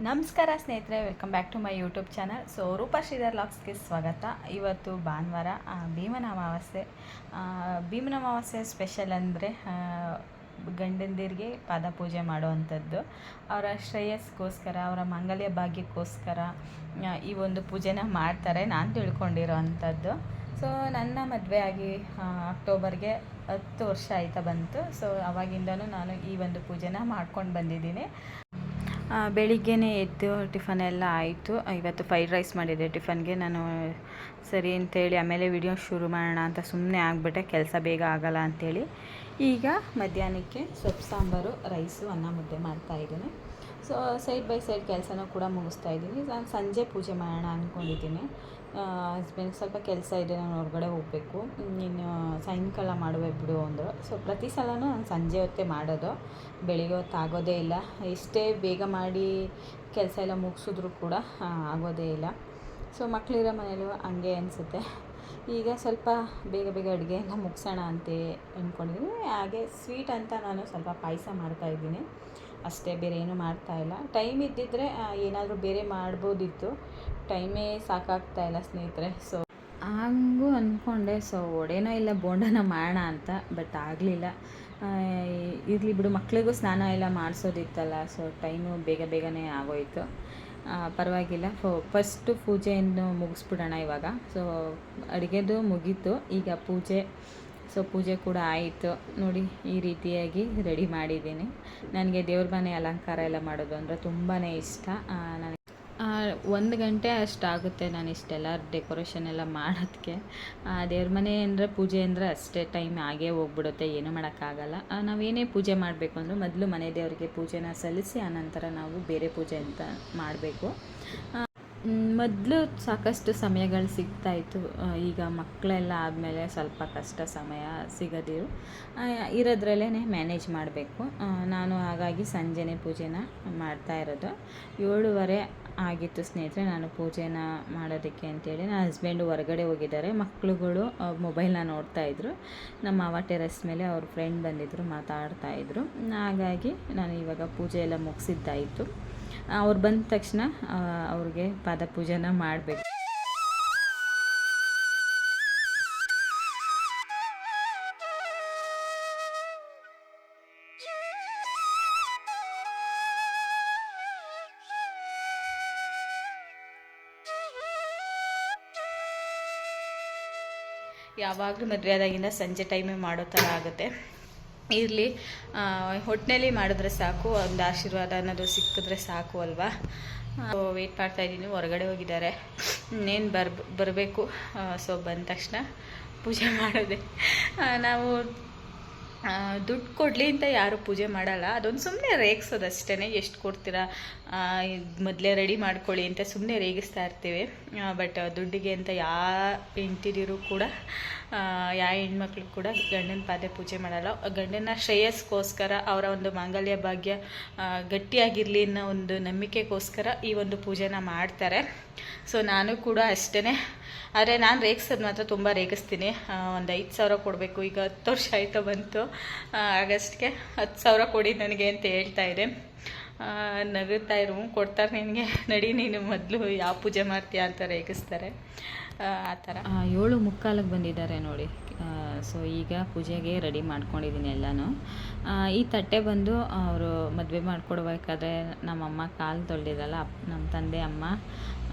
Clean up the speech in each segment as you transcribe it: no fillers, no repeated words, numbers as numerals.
ನಮಸ್ಕಾರ ಸ್ನೇಹಿತರೆ, welcome back to my YouTube channel. So Rupa Sridhar ಲಾಗ್ಸ್ಗೆ ಸ್ವಾಗತ. ಇವತ್ತು ಭಾನುವಾರ, ಭೀಮನ ಅಮಾವಾಸ್ಯೆ. ಭೀಮನ ಅಮಾವಾಸ್ಯೆ ಸ್ಪೆಷಲ್ ಅಂದರೆ ಗಂಡಂದಿರಿಗೆ ಪಾದ ಪೂಜೆ ಮಾಡುವಂಥದ್ದು. ಅವರ ಶ್ರೇಯಸ್ಗೋಸ್ಕರ, ಅವರ ಮಾಂಗಲ್ಯ ಭಾಗ್ಯಕ್ಕೋಸ್ಕರ ಈ ಒಂದು ಪೂಜೆನ ಮಾಡ್ತಾರೆ, ನಾನು ತಿಳ್ಕೊಂಡಿರೋ ಅಂಥದ್ದು. ಸೊ ನನ್ನ ಮದುವೆ ಆಗಿ ಅಕ್ಟೋಬರ್ಗೆ 10 ವರ್ಷ ಆಯ್ತಾ ಬಂತು. ಸೊ ಅವಾಗಿಂದನೂ ನಾನು ಈ ಒಂದು ಪೂಜೆನ ಮಾಡ್ಕೊಂಡು ಬಂದಿದ್ದೀನಿ. ಬೆಳಿಗ್ಗೆನೇ ಎದ್ದು ಟಿಫನ್ ಎಲ್ಲ ಆಯಿತು. ಇವತ್ತು ಫ್ರೈಡ್ ರೈಸ್ ಮಾಡಿದ್ದೆ ಟಿಫನ್ಗೆ. ನಾನು ಸರಿ ಅಂತೇಳಿ ಆಮೇಲೆ ವಿಡಿಯೋ ಶುರು ಮಾಡೋಣ ಅಂತ ಸುಮ್ಮನೆ ಆಗಿಬಿಟ್ಟೆ, ಕೆಲಸ ಬೇಗ ಆಗಲ್ಲ ಅಂಥೇಳಿ. ಈಗ ಮಧ್ಯಾಹ್ನಕ್ಕೆ ಸೊಪ್ಪು ಸಾಂಬಾರು, ರೈಸು, ಅನ್ನ ಮುದ್ದೆ ಮಾಡ್ತಾಯಿದ್ದೀನಿ. ಸೊ ಸೈಡ್ ಬೈ ಸೈಡ್ ಕೆಲಸನೂ ಕೂಡ ಮುಗಿಸ್ತಾ ಇದ್ದೀನಿ. ನಾನು ಸಂಜೆ ಪೂಜೆ ಮಾಡೋಣ ಅಂದ್ಕೊಂಡಿದ್ದೀನಿ. ಹಸ್ಬೆಂಡ್ಗೆ ಸ್ವಲ್ಪ ಕೆಲಸ ಇದೆ, ನಾನು ಹೊರಗಡೆ ಹೋಗಬೇಕು, ಇನ್ನು ಸಾಯಂಕಾಲ ಮಾಡುವೆ ಬಿಡು ಅಂದರು. ಸೊ ಪ್ರತಿ ಸಲವೂ ನಾನು ಸಂಜೆ ಹೊತ್ತೇ ಮಾಡೋದು, ಬೆಳಿಗ್ಗೆ ಹೊತ್ತು ಆಗೋದೇ ಇಲ್ಲ. ಎಷ್ಟೇ ಬೇಗ ಮಾಡಿ ಕೆಲಸ ಎಲ್ಲ ಮುಗಿಸಿದ್ರು ಕೂಡ ಆಗೋದೇ ಇಲ್ಲ. ಸೊ ಮಕ್ಕಳಿರೋ ಮನೇಲೂ ಹಂಗೆ ಅನಿಸುತ್ತೆ. ಈಗ ಸ್ವಲ್ಪ ಬೇಗ ಬೇಗ ಅಡುಗೆ ಎಲ್ಲ ಮುಗಿಸೋಣ ಅಂತ ಅಂದ್ಕೊಂಡಿದ್ದೀನಿ. ಹಾಗೆ ಸ್ವೀಟ್ ಅಂತ ನಾನು ಸ್ವಲ್ಪ ಪಾಯಸ ಮಾಡ್ತಾಯಿದ್ದೀನಿ ಅಷ್ಟೇ, ಬೇರೆ ಏನೂ ಮಾಡ್ತಾಯಿಲ್ಲ. ಟೈಮ್ ಇದ್ದಿದ್ದರೆ ಏನಾದರೂ ಬೇರೆ ಮಾಡ್ಬೋದಿತ್ತು, ಟೈಮೇ ಸಾಕಾಗ್ತಾಯಿಲ್ಲ ಸ್ನೇಹಿತರೆ. ಸೊ ಹಂಗೂ ಅಂದ್ಕೊಂಡೆ. ಸೊ ವಡೆನೋ ಇಲ್ಲ ಬೋಂಡನ ಮಾಡೋಣ ಅಂತ, ಬಟ್ ಆಗಲಿಲ್ಲ. ಇರಲಿ ಬಿಡು, ಮಕ್ಕಳಿಗೂ ಸ್ನಾನ ಎಲ್ಲ ಮಾಡಿಸೋದಿತ್ತಲ್ಲ. ಸೊ ಟೈಮು ಬೇಗನೆ ಆಗೋಯಿತು. ಪರವಾಗಿಲ್ಲ. ಫಸ್ಟು ಪೂಜೆಯನ್ನು ಮುಗಿಸ್ಬಿಡೋಣ ಇವಾಗ. ಸೊ ಅಡುಗೆದು ಮುಗೀತು, ಈಗ ಪೂಜೆ. ಸೊ ಪೂಜೆ ಕೂಡ ಆಯಿತು ನೋಡಿ. ಈ ರೀತಿಯಾಗಿ ರೆಡಿ ಮಾಡಿದ್ದೀನಿ. ನನಗೆ ದೇವ್ರ ಮನೆ ಅಲಂಕಾರ ಎಲ್ಲ ಮಾಡೋದು ಅಂದರೆ ತುಂಬಾ ಇಷ್ಟ. ನನಗೆ 1 ಗಂಟೆ ಅಷ್ಟಾಗುತ್ತೆ ನಾನು ಇಷ್ಟೆಲ್ಲ ಡೆಕೋರೇಷನ್ ಎಲ್ಲ ಮಾಡೋದಕ್ಕೆ. ದೇವ್ರ ಮನೆ ಅಂದರೆ ಪೂಜೆ ಅಂದರೆ ಅಷ್ಟೇ, ಟೈಮ್ ಆಗೇ ಹೋಗ್ಬಿಡುತ್ತೆ, ಏನೂ ಮಾಡೋಕ್ಕಾಗಲ್ಲ. ನಾವೇನೇ ಪೂಜೆ ಮಾಡಬೇಕು ಅಂದರೂ ಮೊದಲು ಮನೆ ದೇವರಿಗೆ ಪೂಜೆನ ಸಲ್ಲಿಸಿ ಆನಂತರ ನಾವು ಬೇರೆ ಪೂಜೆ ಅಂತ ಮಾಡಬೇಕು. ಮೊದಲು ಸಾಕಷ್ಟು ಸಮಯಗಳು ಸಿಗ್ತಾಯಿತ್ತು. ಈಗ ಮಕ್ಕಳೆಲ್ಲ ಆದಮೇಲೆ ಸ್ವಲ್ಪ ಕಷ್ಟ, ಸಮಯ ಸಿಗೋದಿರು ಇರೋದ್ರಲ್ಲೇ ಮ್ಯಾನೇಜ್ ಮಾಡಬೇಕು. ನಾನು ಹಾಗಾಗಿ ಸಂಜೆನೇ ಪೂಜೆನ ಮಾಡ್ತಾ ಇರೋದು. 7:15 ಆಗಿತ್ತು ಸ್ನೇಹಿತರೆ ನಾನು ಪೂಜೆನ ಮಾಡೋದಕ್ಕೆ ಅಂತೇಳಿ. ನನ್ನ ಹಸ್ಬೆಂಡು ಹೊರಗಡೆ ಹೋಗಿದ್ದಾರೆ, ಮಕ್ಕಳುಗಳು ಮೊಬೈಲ್ನ ನೋಡ್ತಾಯಿದ್ರು. ನಮ್ಮ ಮಾವ ಟೆರೆಸ್ ಮೇಲೆ ಅವ್ರ ಫ್ರೆಂಡ್ ಬಂದಿದ್ದರು, ಮಾತಾಡ್ತಾಯಿದ್ರು. ಹಾಗಾಗಿ ನಾನು ಇವಾಗ ಪೂಜೆ ಎಲ್ಲ ಮುಗಿಸಿದ್ದಾಯಿತು. ಅವ್ರು ಬಂದ ತಕ್ಷಣ ಅವ್ರಿಗೆ ಪಾದ ಪೂಜೆನ ಮಾಡಬೇಕು. ಯಾವಾಗಲೂ ಮದುವೆ ಆದಾಗಿಂದ ಸಂಜೆ ಟೈಮೇ ಮಾಡೋ ಥರ ಆಗುತ್ತೆ. ಇರಲಿ, ಹೊಟ್ಟೆನಲ್ಲಿ ಮಾಡಿದ್ರೆ ಸಾಕು, ಒಂದು ಆಶೀರ್ವಾದ ಅನ್ನೋದು ಸಿಕ್ಕಿದ್ರೆ ಸಾಕು ಅಲ್ವಾ. ವೆಯ್ಟ್ ಮಾಡ್ತಾಯಿದ್ದೀನಿ. ಹೊರಗಡೆ ಹೋಗಿದ್ದಾರೆ, ಇನ್ನೇನು ಬರಬೇಕು. ಸೊ ಬಂದ ತಕ್ಷಣ ಪೂಜೆ ಮಾಡೋದೆ. ನಾವು ದುಡ್ಡು ಕೊಡಲಿ ಅಂತ ಯಾರೂ ಪೂಜೆ ಮಾಡಲ್ಲ, ಅದೊಂದು ಸುಮ್ಮನೆ ರೇಗಿಸೋದು ಅಷ್ಟೇ. ಎಷ್ಟು ಕೊಡ್ತೀರಾ, ಮೊದಲೇ ರೆಡಿ ಮಾಡ್ಕೊಳ್ಳಿ ಅಂತ ಸುಮ್ಮನೆ ರೇಗಿಸ್ತಾ ಇರ್ತೀವಿ. ಬಟ್ ದುಡ್ಡಿಗೆ ಅಂತ ಯಾವ ಹೆಂಡ್ತಿರು ಕೂಡ, ಯಾವ ಹೆಣ್ಮಕ್ಳು ಕೂಡ ಗಂಡನ ಪಾದ ಪೂಜೆ ಮಾಡಲ್ಲ. ಗಂಡನ ಶ್ರೇಯಸ್ಗೋಸ್ಕರ, ಅವರ ಒಂದು ಮಾಂಗಲ್ಯ ಭಾಗ್ಯ ಗಟ್ಟಿಯಾಗಿರಲಿ ಅನ್ನೋ ಒಂದು ನಂಬಿಕೆಗೋಸ್ಕರ ಈ ಒಂದು ಪೂಜೆನ ಮಾಡ್ತಾರೆ. ಸೊ ನಾನು ಕೂಡ ಅಷ್ಟೇ. ಆದರೆ ನಾನು ರೇಗಿಸೋದು ಮಾತ್ರ ತುಂಬ ರೇಗಿಸ್ತೀನಿ. ಒಂದು 5,000 ಕೊಡಬೇಕು, ಈಗ 10 ವರ್ಷ ಆಯಿತು ಬಂತು, ಆಗಸ್ಟ್ಗೆ 10,000 ಕೊಡಿ ನನಗೆ ಅಂತ ಹೇಳ್ತಾ ಇದೆ. ನಗುತ್ತಾ ಇರು, ಕೊಡ್ತಾರೆ ನಿನಗೆ, ನಡಿ ನೀನು ಮೊದಲು ಯಾವ ಪೂಜೆ ಮಾಡ್ತೀಯಾ ಅಂತ ರೇಗಿಸ್ತಾರೆ. ಆ ಥರ 7:45 ಬಂದಿದ್ದಾರೆ ನೋಡಿ. ಸೊ ಈಗ ಪೂಜೆಗೆ ರೆಡಿ ಮಾಡ್ಕೊಂಡಿದ್ದೀನಿ ಎಲ್ಲನೂ. ಈ ತಟ್ಟೆ ಬಂದು ಅವರು ಮದುವೆ ಮಾಡಿಕೊಡ್ಬೇಕಾದ್ರೆ ನಮ್ಮಮ್ಮ ಕಾಲು ತೊಳೆದಿರಲ್ಲ, ನಮ್ಮ ತಂದೆ ಅಮ್ಮ,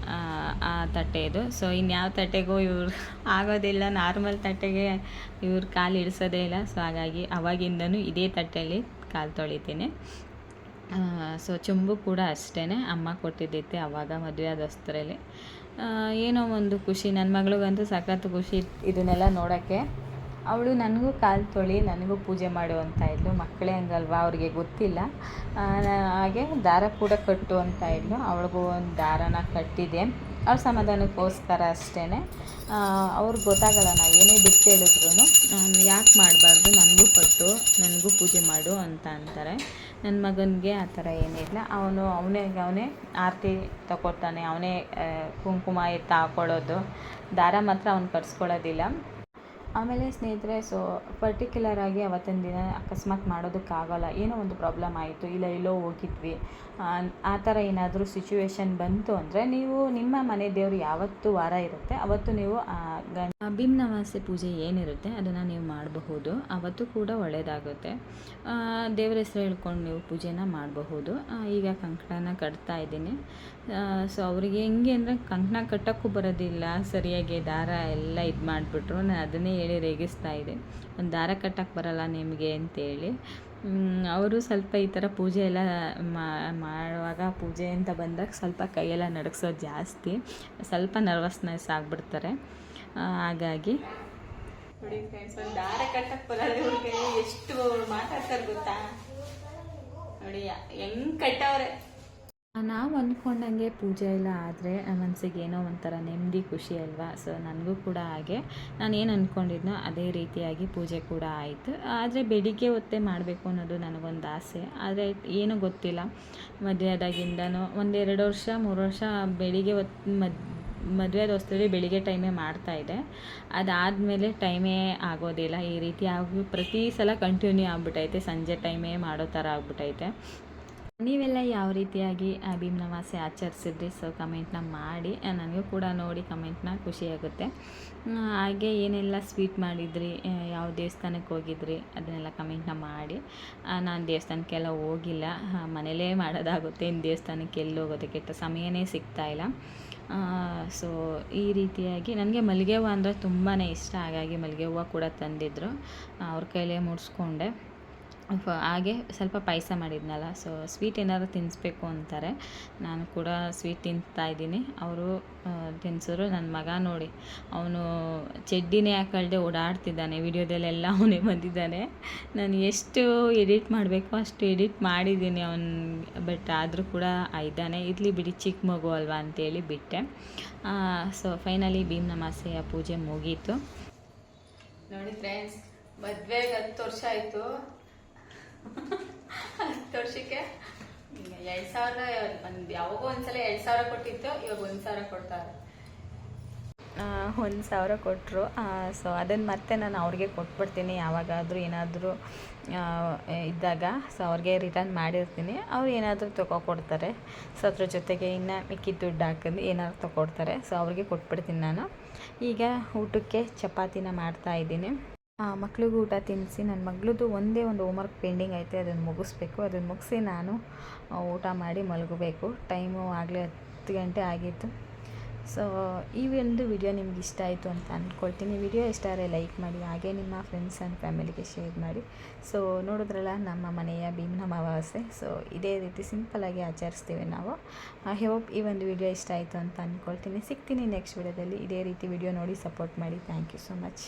ಆ ತಟ್ಟೆ ಇದು. ಸೊ ಇನ್ಯಾವ ತಟ್ಟೆಗೂ ಇವ್ರು ಆಗೋದಿಲ್ಲ, ನಾರ್ಮಲ್ ತಟ್ಟೆಗೆ ಇವ್ರು ಕಾಲು ಇಳಿಸೋದೇ ಇಲ್ಲ. ಸೊ ಹಾಗಾಗಿ ಅವಾಗಿಂದನೂ ಇದೇ ತಟ್ಟೆಯಲ್ಲಿ ಕಾಲು ತೊಳಿತೀನಿ. ಸೊ ಚೊಂಬು ಕೂಡ ಅಷ್ಟೇ, ಅಮ್ಮ ಕೊಟ್ಟಿದ್ದೈತೆ ಅವಾಗ ಮದುವೆ ಆದ ಹೊಸ್ತರಲ್ಲಿ. ಏನೋ ಒಂದು ಖುಷಿ, ನನ್ನ ಮಗಳಿಗಂತೂ ಸಖತ್ತು ಖುಷಿ ಇದನ್ನೆಲ್ಲ ನೋಡೋಕ್ಕೆ. ಅವಳು ನನಗೂ ಕಾಲು ತೊಳಿ, ನನಗೂ ಪೂಜೆ ಮಾಡು ಅಂತ ಇದ್ಲು. ಮಕ್ಕಳೇ ಹಂಗಲ್ವಾ, ಅವ್ರಿಗೆ ಗೊತ್ತಿಲ್ಲ. ಹಾಗೆ ದಾರ ಕೂಡ ಕಟ್ಟು ಅಂತ ಇದ್ಲು. ಅವಳಿಗೂ ಒಂದು ದಾರನ ಕಟ್ಟಿದೆ, ಅವ್ರ ಸಮಾಧಾನಕ್ಕೋಸ್ಕರ ಅಷ್ಟೇ. ಅವ್ರಿಗೆ ಗೊತ್ತಾಗಲ್ಲ, ನಾವು ಏನೇ ಬಿಟ್ಟು ಹೇಳಿದ್ರು ಯಾಕೆ ಮಾಡಬಾರ್ದು, ನನಗೂ ಕಟ್ಟು, ನನಗೂ ಪೂಜೆ ಮಾಡು ಅಂತ ಅಂತಾರೆ. ನನ್ನ ಮಗನಿಗೆ ಆ ಥರ ಏನಿಲ್ಲ. ಅವನೇ ಆರತಿ ತಗೊಳ್ತಾನೆ, ಅವನೇ ಕುಂಕುಮ ಎತ್ತ ಹಾಕೊಳ್ಳೋದು. ದಾರ ಮಾತ್ರ ಅವ್ನು ಕಟ್ಸ್ಕೊಳ್ಳೋದಿಲ್ಲ. ಆಮೇಲೆ ಸ್ನೇಹಿತರೆ, ಸೊ ಪರ್ಟಿಕ್ಯುಲರ್ ಆಗಿ ಅವತ್ತಿನ ದಿನ ಅಕಸ್ಮಾತ್ ಮಾಡೋದಕ್ಕಾಗಲ್ಲ, ಏನೋ ಒಂದು ಪ್ರಾಬ್ಲಮ್ ಆಯಿತು, ಇಲ್ಲ ಎಲ್ಲೋ ಹೋಗಿದ್ವಿ, ಆ ಥರ ಏನಾದರೂ ಸಿಚುವೇಶನ್ ಬಂತು ಅಂದರೆ ನೀವು ನಿಮ್ಮ ಮನೆ ದೇವರು ಯಾವತ್ತು ವಾರ ಇರುತ್ತೆ ಅವತ್ತು ನೀವು ಭೀಮ್ನ ಅಮಾವಾಸ್ಯೆ ಪೂಜೆ ಏನಿರುತ್ತೆ ಅದನ್ನು ನೀವು ಮಾಡಬಹುದು. ಅವತ್ತು ಕೂಡ ಒಳ್ಳೆಯದಾಗುತ್ತೆ. ದೇವರ ಹೆಸರು ಹೇಳ್ಕೊಂಡು ನೀವು ಪೂಜೆನ ಮಾಡಬಹುದು. ಈಗ ಕಂಕಣನ ಕಟ್ತಾ ಇದ್ದೀನಿ. ಸೊ ಅವರಿಗೆ ಹೆಂಗೆ ಅಂದರೆ ಕಂಕಣ ಕಟ್ಟೋಕ್ಕೂ ಬರೋದಿಲ್ಲ ಸರಿಯಾಗಿ, ದಾರ ಎಲ್ಲ ಇದು ಮಾಡಿಬಿಟ್ರು. ನಾನು ಅದನ್ನೇ ಹೇಳಿ ರೇಗಿಸ್ತಾ ಇದ್ದೆ, ಒಂದು ದಾರ ಕಟ್ಟಕ್ಕೆ ಬರಲ್ಲ ನಿಮಗೆ ಅಂತೇಳಿ. ಅವರು ಸ್ವಲ್ಪ ಈ ಥರ ಪೂಜೆ ಎಲ್ಲ ಮಾಡುವಾಗ, ಪೂಜೆ ಅಂತ ಬಂದಾಗ ಸ್ವಲ್ಪ ಕೈಯೆಲ್ಲ ನಡುಗ್ಸೋದು ಜಾಸ್ತಿ, ಸ್ವಲ್ಪ ನರ್ವಸ್ನೆಸ್ ಆಗಿಬಿಡ್ತಾರೆ. ಹಾಗಾಗಿ ನೋಡಿ ಫ್ರೆಂಡ್ಸ್, ಒಂದು ದಾರ ಕಟ್ಟಕ್ಕೆ ಬರಲ್ಲ ಇವ್ರಿಗೆ, ಎಷ್ಟು ಮಾತಾಡ್ತಾರೆ ಗೊತ್ತಾ ನೋಡಿ, ಹೆಂಗೆ ಕಟ್ಟವ್ರೆ. ನಾವು ಅಂದ್ಕೊಂಡಂಗೆ ಪೂಜೆ ಎಲ್ಲ ಆದರೆ ಮನಸ್ಸಿಗೆ ಏನೋ ಒಂಥರ ನೆಮ್ಮದಿ, ಖುಷಿ ಅಲ್ವಾ. ಸೊ ನನಗೂ ಕೂಡ ಹಾಗೆ, ನಾನೇನು ಅಂದ್ಕೊಂಡಿದ್ನೋ ಅದೇ ರೀತಿಯಾಗಿ ಪೂಜೆ ಕೂಡ ಆಯಿತು. ಆದರೆ ಬೆಳಿಗ್ಗೆ ಹೊತ್ತೇ ಮಾಡಬೇಕು ಅನ್ನೋದು ನನಗೊಂದು ಆಸೆ. ಆದರೆ ಏನೂ ಗೊತ್ತಿಲ್ಲ, ಮದುವೆ ಆದಾಗಿಂದನೂ 1-2 ವರ್ಷ 3 ವರ್ಷ ಬೆಳಿಗ್ಗೆ ಹೊತ್ತು ಮದುವೆ ಹೊಸ್ತಲ್ಲಿ ಬೆಳಿಗ್ಗೆ ಟೈಮೇ ಮಾಡ್ತಾಯಿದ್ದೆ. ಅದಾದಮೇಲೆ ಟೈಮೇ ಆಗೋದಿಲ್ಲ. ಈ ರೀತಿ ಆಗಿ ಪ್ರತಿ ಸಲ ಕಂಟಿನ್ಯೂ ಆಗ್ಬಿಟ್ಟೈತೆ, ಸಂಜೆ ಟೈಮೇ ಮಾಡೋ ಥರ ಆಗ್ಬಿಟ್ಟೈತೆ. ನೀವೆಲ್ಲ ಯಾವ ರೀತಿಯಾಗಿ ಭೀಮ್ನ ಅಮಾವಾಸ್ಯೆ ಆಚರಿಸಿದ್ರಿ? ಸೊ ಕಮೆಂಟ್ನ ಮಾಡಿ, ನನಗೂ ಕೂಡ ನೋಡಿ ಕಮೆಂಟ್ನ ಖುಷಿಯಾಗುತ್ತೆ. ಹಾಗೆ ಏನೆಲ್ಲ ಸ್ವೀಟ್ ಮಾಡಿದ್ರಿ, ಯಾವ ದೇವಸ್ಥಾನಕ್ಕೆ ಹೋಗಿದ್ರಿ ಅದನ್ನೆಲ್ಲ ಕಮೆಂಟ್ನ ಮಾಡಿ. ನಾನು ದೇವಸ್ಥಾನಕ್ಕೆಲ್ಲ ಹೋಗಿಲ್ಲ, ಮನೇಲೇ ಮಾಡೋದಾಗುತ್ತೆ. ಇನ್ನು ದೇವಸ್ಥಾನಕ್ಕೆ ಎಲ್ಲಿ ಹೋಗೋದಕ್ಕೆ ಸಮಯನೇ ಸಿಗ್ತಾಯಿಲ್ಲ. ಸೊ ಈ ರೀತಿಯಾಗಿ ನನಗೆ ಮಲ್ಲಿಗೆ ಹೂವು ಅಂದರೆ ತುಂಬಾ ಇಷ್ಟ. ಹಾಗಾಗಿ ಮಲ್ಲಿಗೆ ಹೂವು ಕೂಡ ತಂದಿದ್ದರು, ಅವ್ರ ಕೈಲೇ ಮುಡಿಸ್ಕೊಂಡೆ. ಹಾಗೆ ಸ್ವಲ್ಪ ಪಾಯಸ ಮಾಡಿದ್ನಲ್ಲ, ಸೊ ಸ್ವೀಟ್ ಏನಾದ್ರು ತಿನ್ನಿಸ್ಬೇಕು ಅಂತಾರೆ. ನಾನು ಕೂಡ ಸ್ವೀಟ್ ತಿಂತಾಯಿದ್ದೀನಿ. ಅವರು ತಿನ್ಸಿದ್ರು. ನನ್ನ ಮಗ ನೋಡಿ, ಅವನು ಚಡ್ಡಿನೇ ಹಾಕಳ್ದೆ ಓಡಾಡ್ತಿದ್ದಾನೆ. ವಿಡಿಯೋದಲ್ಲೆಲ್ಲ ಅವನೇ ಬಂದಿದ್ದಾನೆ. ನಾನು ಎಷ್ಟು ಎಡಿಟ್ ಮಾಡಬೇಕು ಅಷ್ಟು ಎಡಿಟ್ ಮಾಡಿದ್ದೀನಿ ಬಟ್ ಆದರೂ ಕೂಡ ಇದ್ದಾನೆ. ಇರಲಿ ಬಿಡಿ, ಚಿಕ್ಕ ಮಗು ಅಲ್ವಾ ಅಂತೇಳಿ ಬಿಟ್ಟೆ. ಸೊ ಫೈನಲಿ ಭೀಮ್ನ ಅಮಾವಾಸ್ಯೆಯ ಪೂಜೆ ಮುಗೀತು. ನೋಡಿ ಫ್ರೆಂಡ್ಸ್, ಮದುವೆಗೆ 10 ವರ್ಷ ಆಯಿತು. 10 ವರ್ಷಕ್ಕೆ 2,000, ಒಂದು ಯಾವಾಗೋ ಒಂದ್ಸಲ 2,000 ಕೊಟ್ಟಿತ್ತು, ಇವಾಗ 1,000 ಕೊಡ್ತಾರೆ. 1,000 ಕೊಟ್ಟರು. ಸೊ ಅದನ್ನು ಮತ್ತೆ ನಾನು ಅವ್ರಿಗೆ ಕೊಟ್ಬಿಡ್ತೀನಿ, ಯಾವಾಗಾದರೂ ಏನಾದರೂ ಇದ್ದಾಗ. ಸೊ ಅವ್ರಿಗೆ ರಿಟರ್ನ್ ಮಾಡಿರ್ತೀನಿ, ಅವ್ರು ಏನಾದರೂ ತೊಗೊಕೊಡ್ತಾರೆ. ಸೊ ಅದ್ರ ಜೊತೆಗೆ ಇನ್ನು ಮಿಕ್ಕಿದ ದುಡ್ಡು ಹಾಕಿದ್ದು ಏನಾದ್ರು ತೊಗೊಡ್ತಾರೆ. ಸೊ ಅವ್ರಿಗೆ ಕೊಟ್ಬಿಡ್ತೀನಿ ನಾನು. ಈಗ ಊಟಕ್ಕೆ ಚಪಾತಿನ ಮಾಡ್ತಾಯಿದ್ದೀನಿ. ಮಕ್ಳಿಗೂ ಊಟ ತಿನ್ನಿಸಿ, ನನ್ನ ಮಗಳದ್ದು ಒಂದೇ ಒಂದು ಹೋಮ್ವರ್ಕ್ ಪೆಂಡಿಂಗ್ ಐತೆ, ಅದನ್ನು ಮುಗಿಸ್ಬೇಕು. ಅದನ್ನು ಮುಗಿಸಿ ನಾನು ಊಟ ಮಾಡಿ ಮಲಗಬೇಕು. ಟೈಮು ಆಗಲೇ 10 ಗಂಟೆ ಆಗಿತ್ತು. ಸೊ ಈ ಒಂದು ವಿಡಿಯೋ ನಿಮ್ಗೆ ಇಷ್ಟ ಆಯಿತು ಅಂತ ಅಂದ್ಕೊಳ್ತೀನಿ. ವಿಡಿಯೋ ಇಷ್ಟ ಆದರೆ ಲೈಕ್ ಮಾಡಿ, ಹಾಗೆ ನಿಮ್ಮ ಫ್ರೆಂಡ್ಸ್ ಆ್ಯಂಡ್ ಫ್ಯಾಮಿಲಿಗೆ ಶೇರ್ ಮಾಡಿ. ಸೊ ನೋಡಿದ್ರಲ್ಲ ನಮ್ಮ ಮನೆಯ ಭೀಮ್ನ ಅಮಾವಾಸ್ಯೆ. ಸೊ ಇದೇ ರೀತಿ ಸಿಂಪಲ್ಲಾಗಿ ಆಚರಿಸ್ತೀವಿ ನಾವು. ಐ ಹೋಪ್ ಈ ಒಂದು ವಿಡಿಯೋ ಇಷ್ಟ ಆಯಿತು ಅಂತ ಅಂದ್ಕೊಳ್ತೀನಿ. ಸಿಗ್ತೀನಿ ನೆಕ್ಸ್ಟ್ ವಿಡಿಯೋದಲ್ಲಿ. ಇದೇ ರೀತಿ ವಿಡಿಯೋ ನೋಡಿ ಸಪೋರ್ಟ್ ಮಾಡಿ. Thank you so much.